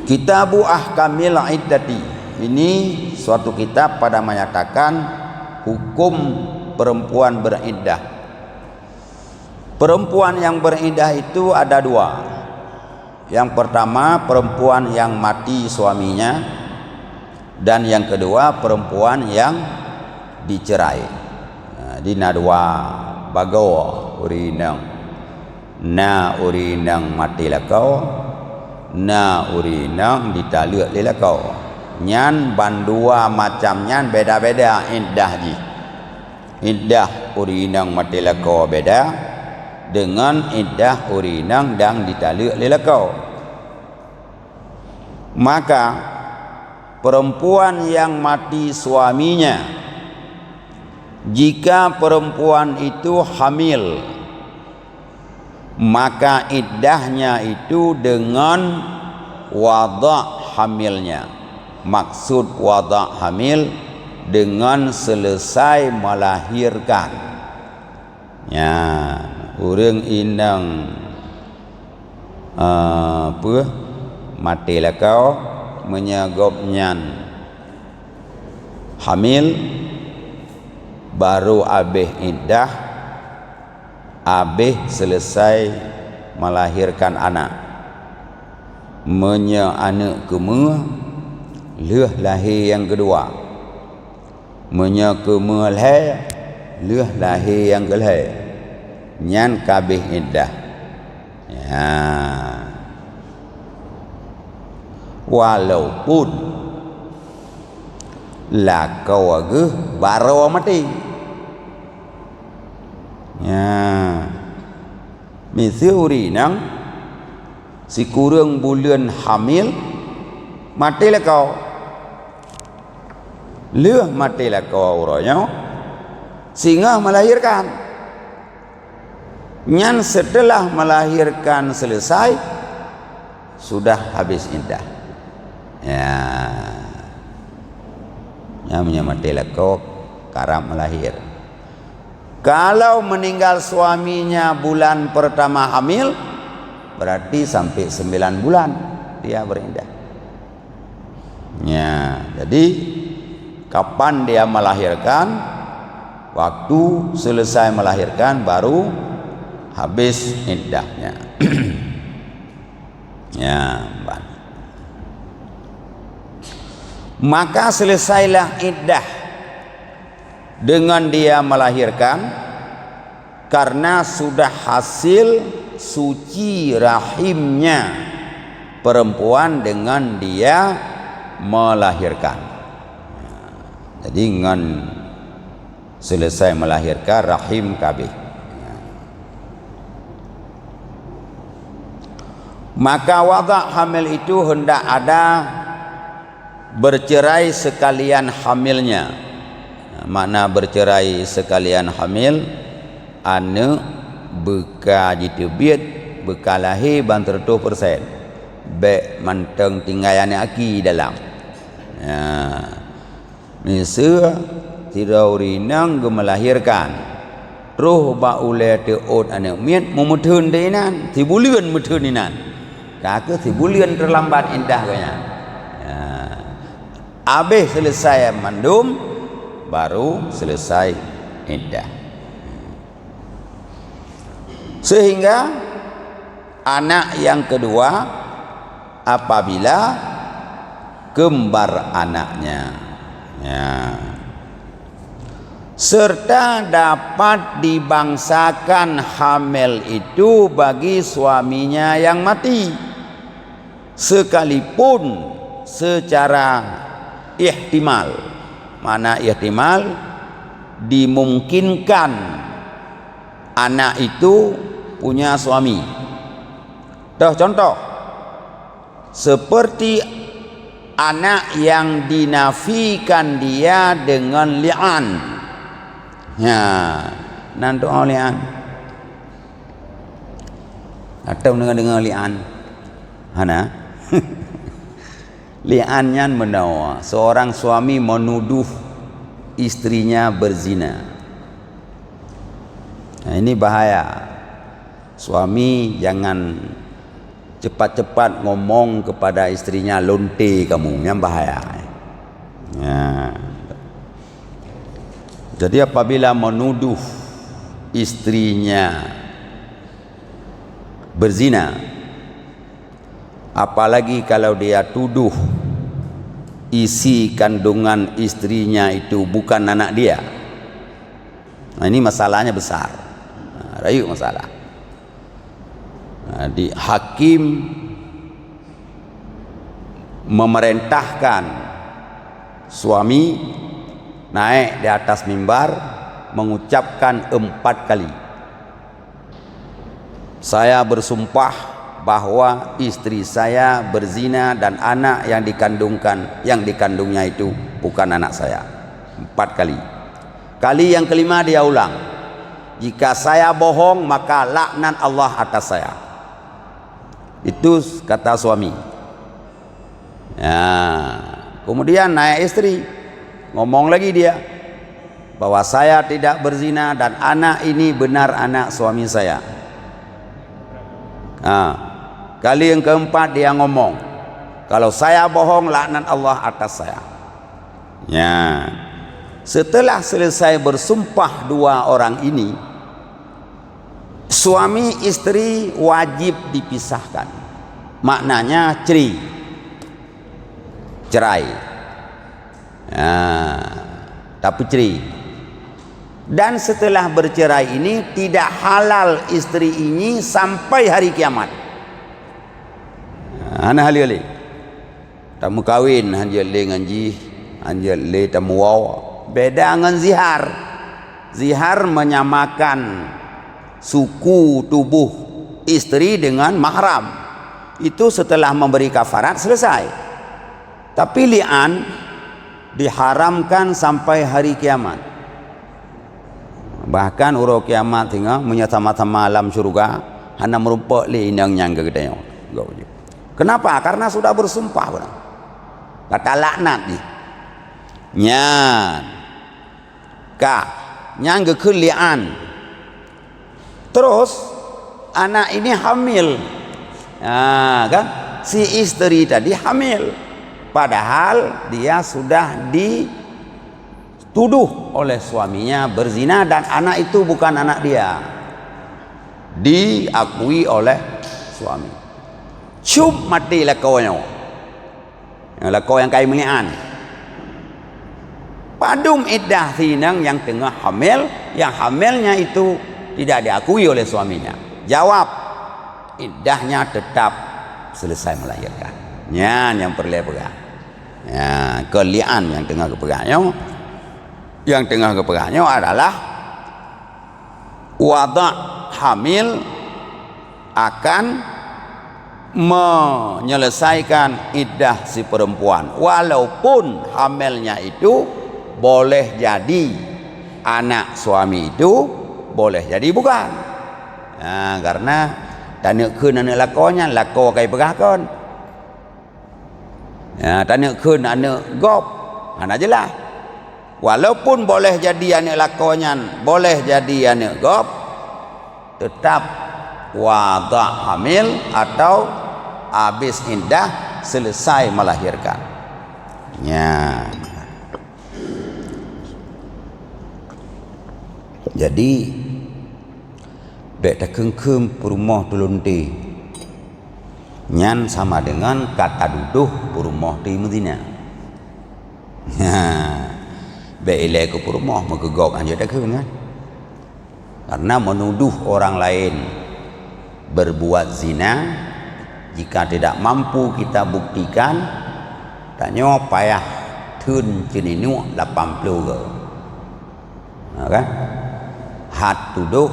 Kitabu Ahkamil Iddati. Ini suatu kitab pada menyatakan hukum perempuan beriddah. Perempuan yang beriddah itu ada dua. Yang pertama perempuan yang mati suaminya, dan yang kedua perempuan yang dicerai. Dina dua bagawa urinang. Na urinang mati lakau, na urinang ditaluk lelakau. Nyan bandua macam nyan beda-beda iddah ji. Iddah urinang mati lakau beda dengan iddah urinang dan ditaluk lelakau. Maka perempuan yang mati suaminya, jika perempuan itu hamil, maka iddahnya itu dengan wada' hamilnya. Maksud wada' hamil dengan selesai melahirkan. Ya, urang inang mati lakau menyagopnyan hamil, baru habis iddah, habis selesai melahirkan anak, anak kemua leh lahir yang kedua, kemua lahir leh lahir yang kelahir, nyan kabeh iddah. Ya, walaupun lakau ageh baru mati. Ya, misuri nang si kurang bulan hamil mati lah kau, leh mati lah kau orangnya, sehingga melahirkan. Nyan setelah melahirkan selesai sudah habis iddah. Ya, namanya mati lah kau karam melahir. Kalau meninggal suaminya bulan pertama hamil, berarti sampai 9 bulan dia beriddah. Ya, jadi kapan dia melahirkan? Waktu selesai melahirkan baru habis iddahnya. Ya, maka selesailah iddah dengan dia melahirkan, karena sudah hasil suci rahimnya perempuan dengan dia melahirkan. Jadi dengan selesai melahirkan rahim kabeh. Maka wada' hamil itu hendak ada bercerai sekalian hamilnya. Makna bercerai sekalian hamil, anak beka jitubit, beka lahir banter 2%. Bek manteng tinggalan aki dalam. Ya. Misal tirau rinang gemelahirkan. Roh ba ule teot anak miat memutun deinan, tibulian mutuninan. Kaka tibulian terlambat indah kanya. Ya. Habis selesai mandum baru selesai iddah. Sehingga anak yang kedua apabila kembar anaknya, ya, serta dapat dibangsakan hamil itu bagi suaminya yang mati, sekalipun secara ihtimal. Mana ihtimal dimungkinkan anak itu punya suami. Contoh seperti anak yang dinafikan dia dengan li'an. Ya, nanti li'an atau dengan li'an. Hana li'annya menawa seorang suami menuduh istrinya berzina. Nah, ini bahaya. Suami jangan cepat-cepat ngomong kepada istrinya, lonte kamu, yang bahaya. Ya. Jadi apabila menuduh istrinya berzina, apalagi kalau dia tuduh isi kandungan istrinya itu bukan anak dia, nah, ini masalahnya besar. Rayu masalah. Nah, di hakim memerintahkan suami naik di atas mimbar mengucapkan 4 kali, saya bersumpah bahwa istri saya berzina dan anak yang dikandungnya itu bukan anak saya. 4 kali. Kali yang kelima dia ulang, jika saya bohong maka laknat Allah atas saya. Itu kata suami. Ya. Kemudian naik istri, ngomong lagi dia bahwa saya tidak berzina dan anak ini benar anak suami saya. Nah, kali yang keempat dia ngomong, kalau saya bohong laknat Allah atas saya. Ya. Setelah selesai bersumpah dua orang ini, suami istri wajib dipisahkan. Maknanya cerai. Ya, tapi cerai. Dan setelah bercerai ini tidak halal istri ini sampai hari kiamat. Ana hali-hali tamu kawin hanjele ngaji hanjele tamu waw, beda dengan zihar. Zihar menyamakan suku tubuh istri dengan mahram, itu setelah memberi kafarat selesai. Tapi li'an diharamkan sampai hari kiamat. Bahkan urut kiamat tinggal menyata-mata alam syurga hanya merupakan inang yang gedenya. Kenapa? Karena sudah bersumpah. Kata laknat ni. Nyan. Nyang ke li'an. Terus anak ini hamil. Nah, kan? Si istri tadi hamil. Padahal dia sudah dituduh oleh suaminya berzina dan anak itu bukan anak dia. Diakui oleh suami. Cup mati lakonya. Lakau yang kai melian. Padum iddah sinang yang tengah hamil, yang hamilnya itu tidak diakui oleh suaminya. Jawab, iddahnya tetap selesai melahirkan. Yang perlu ya, kelian yang tengah kepegangnya. Yang tengah kepegangnya adalah wada' hamil akan menyelesaikan iddah si perempuan, walaupun hamilnya itu boleh jadi anak suami itu, boleh jadi bukan. Nah, karena tanya kun anak lakonya lako kai pegahkan. Ya, tanya kun anak gop, ana jelas. Walaupun boleh jadi anak lakonya, boleh jadi anak gop, tetap wada' hamil atau habis indah selesai melahirkan. Ya. Jadi bek kengkem perumah tulunti nyan sama dengan kata duduh perumah di Medina. Ya. Bek ilai ke perumah megegok aja dak kan. Karena menuduh orang lain berbuat zina, jika tidak mampu kita buktikan, tanya payah tun ceninu 80 ke. Nah, kan? Had tuduh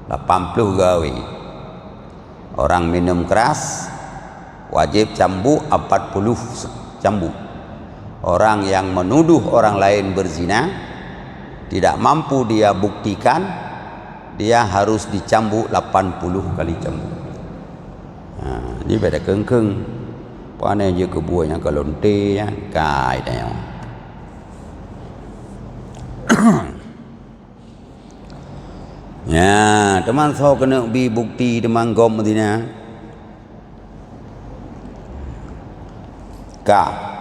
80 gawe. Orang minum keras wajib cambuk 40 cambuk. Orang yang menuduh orang lain berzina tidak mampu dia buktikan, dia harus dicambuk 80 kali cambuk. Ini beda kengkeng. Pane je kebuahnya ke lonte ya, kai dah. Ya, teman saya kena bi bukti teman gom Medina. Mekah.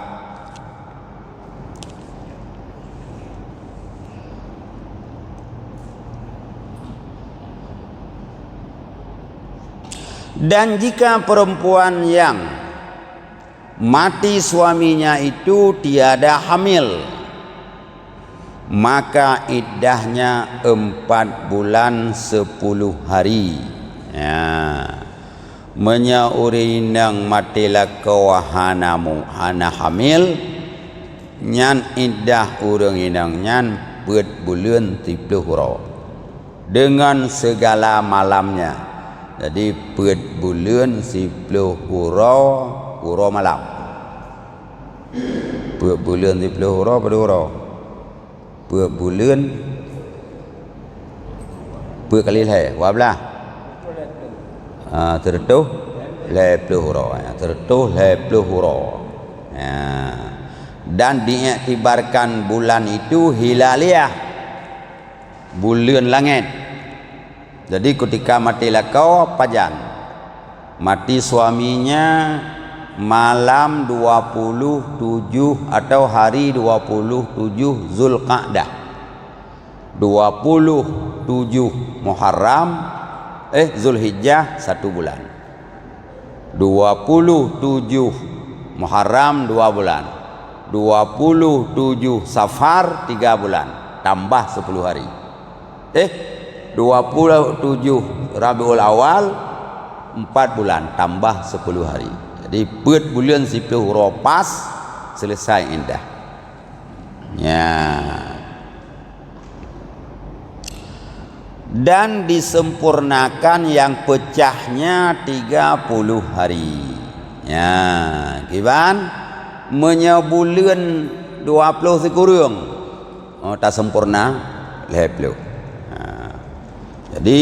Dan jika perempuan yang mati suaminya itu tiada hamil, maka iddahnya 4 bulan 10 hari. Menyauri nang mati lako hanamu hana hamil, nyan iddah urang inang nyan 4 bulan 30 hura dengan segala malamnya. Jadi 4 bulan 10 hura malam. 4 bulan 10 hura pada hura. 4 bulan 4 kali leh, berapa? Tertuh 20 hura. Tertuh 20 hura. Dan diiktibarkan bulan itu hilaliah, bulan langit. Jadi ketika mati lakau pajan, mati suaminya malam 27 atau hari 27 Zulqa'dah, 27 Muharram, Zulhijjah 1 bulan, 27 Muharram 2 bulan, 27 Safar 3 bulan, tambah 10 hari. 27 Rabiul Awal 4 bulan, tambah 10 hari. Jadi 4 bulan 10 hura pas selesai indah. Dan disempurnakan yang pecahnya 30 hari. Kiban menyebulan 20 sekurang. Tak sempurna 20. Jadi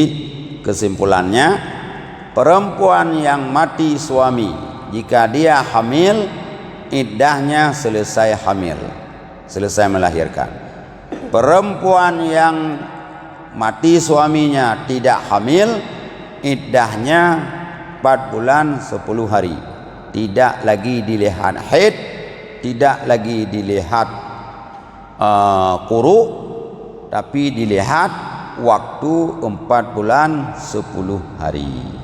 kesimpulannya, perempuan yang mati suami jika dia hamil, iddahnya selesai hamil, selesai melahirkan. Perempuan yang mati suaminya tidak hamil, iddahnya 4 bulan 10 hari. Tidak lagi dilihat haid, tidak lagi dilihat quru, tapi dilihat waktu 4 bulan 10 hari.